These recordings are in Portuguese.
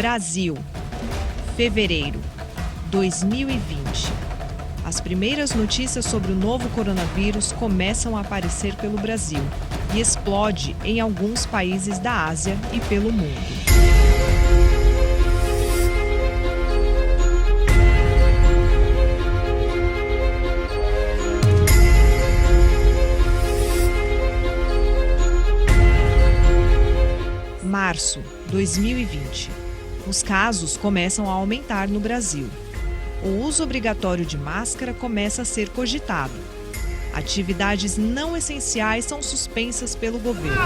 Brasil, fevereiro 2020. As primeiras notícias sobre o novo coronavírus começam a aparecer pelo Brasil e explode em alguns países da Ásia e pelo mundo. Março 2020. Os casos começam a aumentar no Brasil. O uso obrigatório de máscara começa a ser cogitado. Atividades não essenciais são suspensas pelo governo.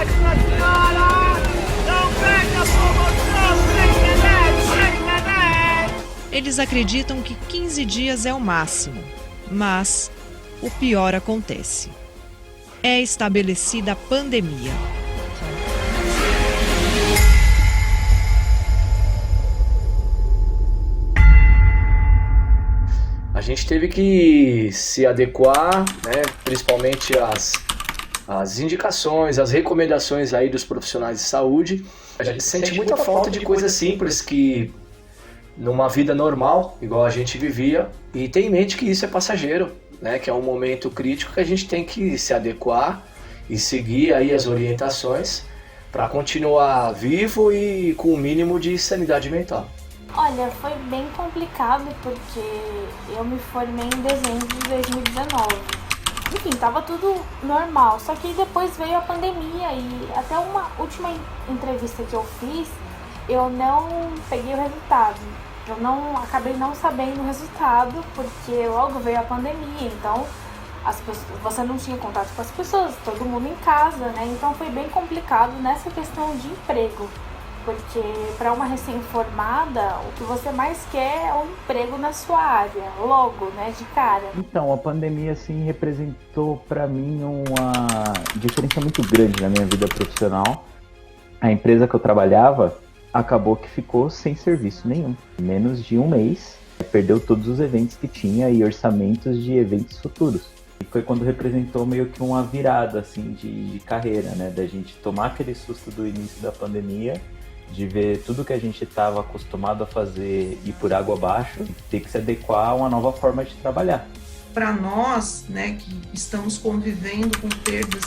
Eles acreditam que 15 dias é o máximo, mas o pior acontece. É estabelecida a pandemia. A gente teve que se adequar, né, principalmente às indicações, às recomendações aí dos profissionais de saúde. A gente sente muita falta de coisas simples que, numa vida normal, igual a gente vivia, e tem em mente que isso é passageiro, né, que é um momento crítico que a gente tem que se adequar e seguir aí as orientações para continuar vivo e com o mínimo de sanidade mental. Olha, foi bem complicado porque eu me formei em dezembro de 2019. Enfim, tava tudo normal, só que depois veio a pandemia e até uma última entrevista que eu fiz, eu não peguei o resultado. Acabei não sabendo o resultado porque logo veio a pandemia, então você não tinha contato com as pessoas, todo mundo em casa, né? Então foi bem complicado nessa questão de emprego. Porque para uma recém-formada, o que você mais quer é um emprego na sua área, logo, né, de cara. Então, a pandemia, assim, representou para mim uma diferença muito grande na minha vida profissional. A empresa que eu trabalhava acabou que ficou sem serviço nenhum. Em menos de um mês, perdeu todos os eventos que tinha e orçamentos de eventos futuros. E foi quando representou meio que uma virada, assim, de carreira, né, da gente tomar aquele susto do início da pandemia, de ver tudo que a gente estava acostumado a fazer ir por água abaixo e ter que se adequar a uma nova forma de trabalhar. Para nós, né, que estamos convivendo com perdas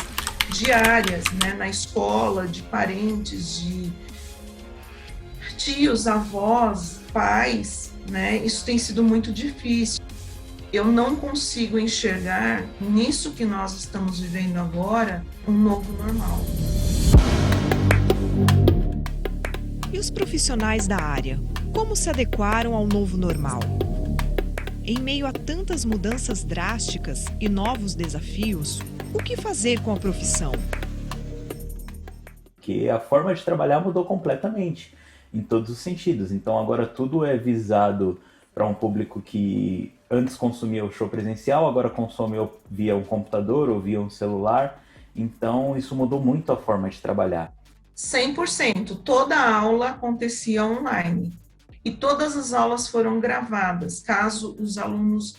diárias, né, na escola, de parentes, de tios, avós, pais, né, isso tem sido muito difícil. Eu não consigo enxergar nisso que nós estamos vivendo agora um novo normal. E os profissionais da área, como se adequaram ao novo normal? Em meio a tantas mudanças drásticas e novos desafios, o que fazer com a profissão? Que a forma de trabalhar mudou completamente, em todos os sentidos. Então agora tudo é visado para um público que antes consumia o show presencial, agora consome via um computador ou via um celular. Então isso mudou muito a forma de trabalhar. 100%, toda a aula acontecia online e todas as aulas foram gravadas. Caso os alunos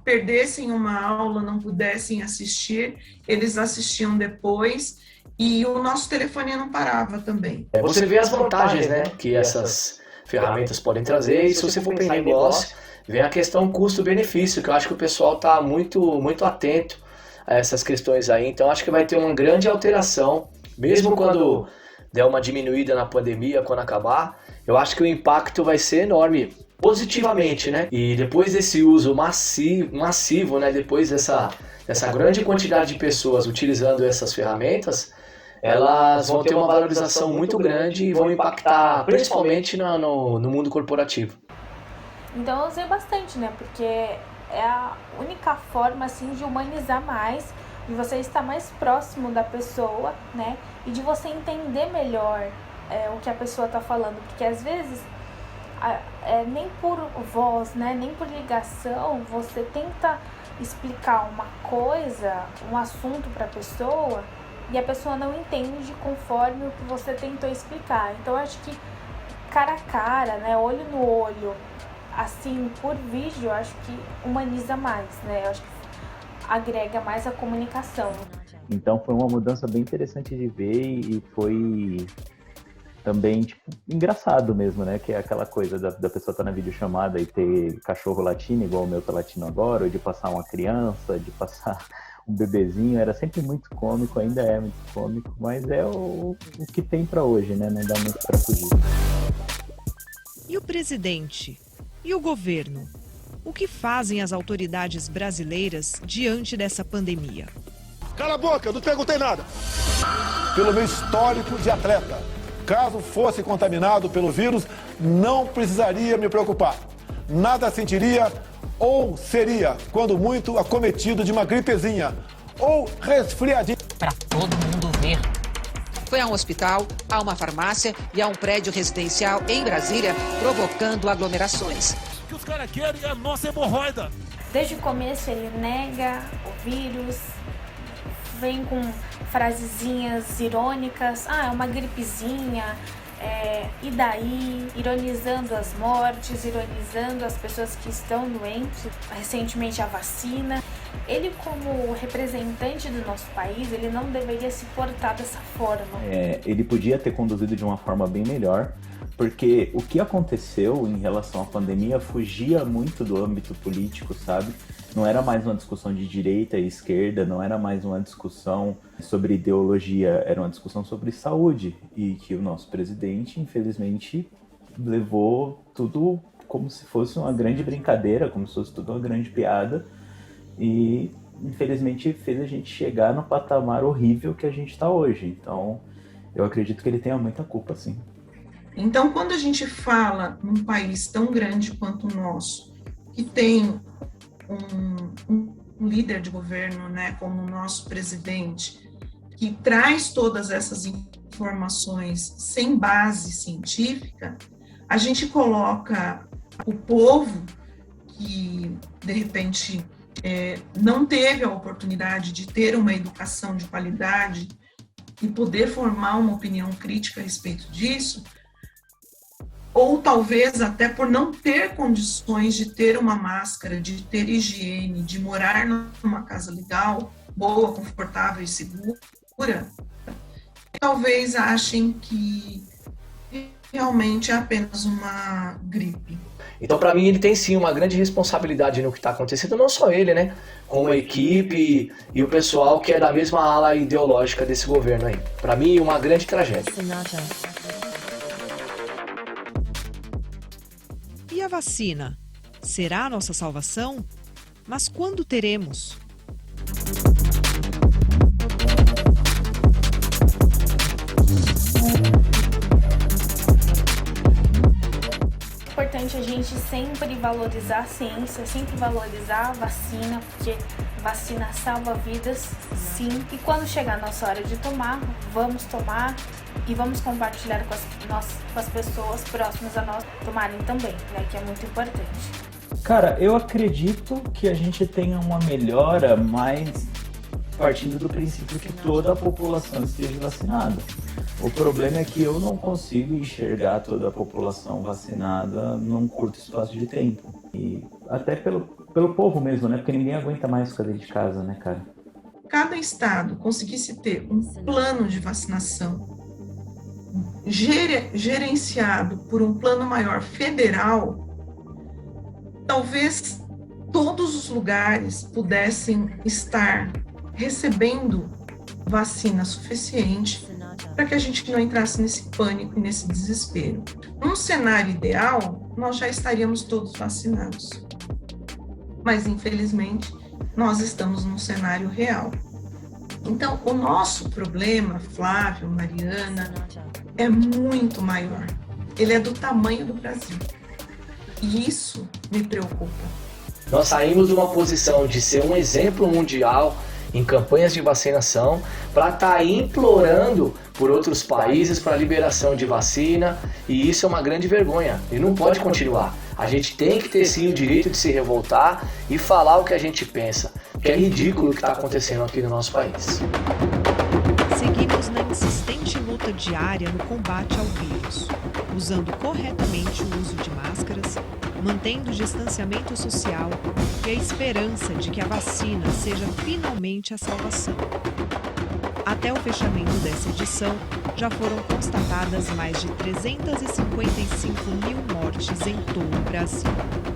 perdessem uma aula, não pudessem assistir, eles assistiam depois e o nosso telefone não parava também. Você vê as vantagens, né, que essas ferramentas podem trazer, e se você for pensar em negócio, vem a questão custo-benefício, que eu acho que o pessoal está muito atento a essas questões aí. Então acho que vai ter uma grande alteração, mesmo quando der uma diminuída na pandemia, quando acabar, eu acho que o impacto vai ser enorme, positivamente, né? E depois desse uso massivo, né? Depois dessa grande quantidade de pessoas utilizando essas ferramentas, elas vão ter uma valorização muito grande e vão impactar principalmente no mundo corporativo. Então eu usei bastante, né? Porque é a única forma, assim, de humanizar mais, de você estar mais próximo da pessoa, né? E de você entender melhor o que a pessoa está falando. Porque às vezes, nem por voz, né? Nem por ligação, você tenta explicar uma coisa, um assunto para a pessoa, e a pessoa não entende conforme o que você tentou explicar. Então eu acho que cara a cara, né? Olho no olho, assim, por vídeo, eu acho que humaniza mais, né? Eu acho que agrega mais a comunicação. Então foi uma mudança bem interessante de ver e foi também, tipo, engraçado mesmo, né? Que é aquela coisa da pessoa estar na videochamada e ter cachorro latindo, igual o meu tá latindo agora, ou de passar uma criança, de passar um bebezinho, era sempre muito cômico, ainda é muito cômico, mas é o que tem pra hoje, né? Não dá muito pra fugir. E o presidente? E o governo? O que fazem as autoridades brasileiras diante dessa pandemia? Cala a boca, não perguntei nada. Pelo meu histórico de atleta, caso fosse contaminado pelo vírus, não precisaria me preocupar. Nada sentiria ou seria, quando muito, acometido de uma gripezinha ou resfriadinho. Para todo mundo ver. Foi a um hospital, a uma farmácia e a um prédio residencial em Brasília, provocando aglomerações. O que os caras querem é a nossa hemorroida. Desde o começo ele nega o vírus, vem com frasezinhas irônicas, é uma gripezinha, e daí, ironizando as mortes, ironizando as pessoas que estão doentes, recentemente a vacina. Ele, como representante do nosso país, ele não deveria se portar dessa forma. Ele podia ter conduzido de uma forma bem melhor, porque o que aconteceu em relação à pandemia fugia muito do âmbito político, sabe? Não era mais uma discussão de direita e esquerda, não era mais uma discussão sobre ideologia, era uma discussão sobre saúde. E que o nosso presidente, infelizmente, levou tudo como se fosse uma grande brincadeira, como se fosse tudo uma grande piada. E, infelizmente, fez a gente chegar no patamar horrível que a gente está hoje. Então, eu acredito que ele tenha muita culpa, sim. Então, quando a gente fala num país tão grande quanto o nosso, que tem um líder de governo, né, como o nosso presidente, que traz todas essas informações sem base científica, a gente coloca o povo que, de repente, não teve a oportunidade de ter uma educação de qualidade e poder formar uma opinião crítica a respeito disso, ou talvez até por não ter condições de ter uma máscara, de ter higiene, de morar numa casa legal, boa, confortável e segura, talvez achem que realmente é apenas uma gripe. Então, para mim, ele tem sim uma grande responsabilidade no que está acontecendo, não só ele, né? Como a equipe e o pessoal que é da mesma ala ideológica desse governo aí. Para mim, uma grande tragédia. E a vacina? Será a nossa salvação? Mas quando teremos? É importante a gente sempre valorizar a ciência, sempre valorizar a vacina, porque vacina salva vidas, sim. E quando chegar a nossa hora de tomar, vamos tomar e vamos compartilhar com as pessoas próximas a nós tomarem também, né, que é muito importante. Cara, eu acredito que a gente tenha uma melhora, mas partindo do princípio que toda a população esteja vacinada. O problema é que eu não consigo enxergar toda a população vacinada num curto espaço de tempo. E até pelo povo mesmo, né? Porque ninguém aguenta mais ficar dentro de casa, né, cara? Cada estado conseguisse ter um plano de vacinação gerenciado por um plano maior federal, talvez todos os lugares pudessem estar recebendo vacina suficiente para que a gente não entrasse nesse pânico e nesse desespero. Num cenário ideal, nós já estaríamos todos vacinados. Mas, infelizmente, nós estamos num cenário real. Então, o nosso problema, Flávio, Mariana, é muito maior. Ele é do tamanho do Brasil. E isso me preocupa. Nós saímos de uma posição de ser um exemplo mundial em campanhas de vacinação para estar implorando por outros países para a liberação de vacina, e isso é uma grande vergonha e não pode continuar. A gente tem que ter sim o direito de se revoltar e falar o que a gente pensa, que é ridículo o que está acontecendo aqui no nosso país. Seguimos na insistente luta diária no combate ao vírus, usando corretamente o uso de máscaras, mantendo o distanciamento social e a esperança de que a vacina seja finalmente a salvação. Até o fechamento dessa edição, já foram constatadas mais de 355 mil mortes em todo o Brasil.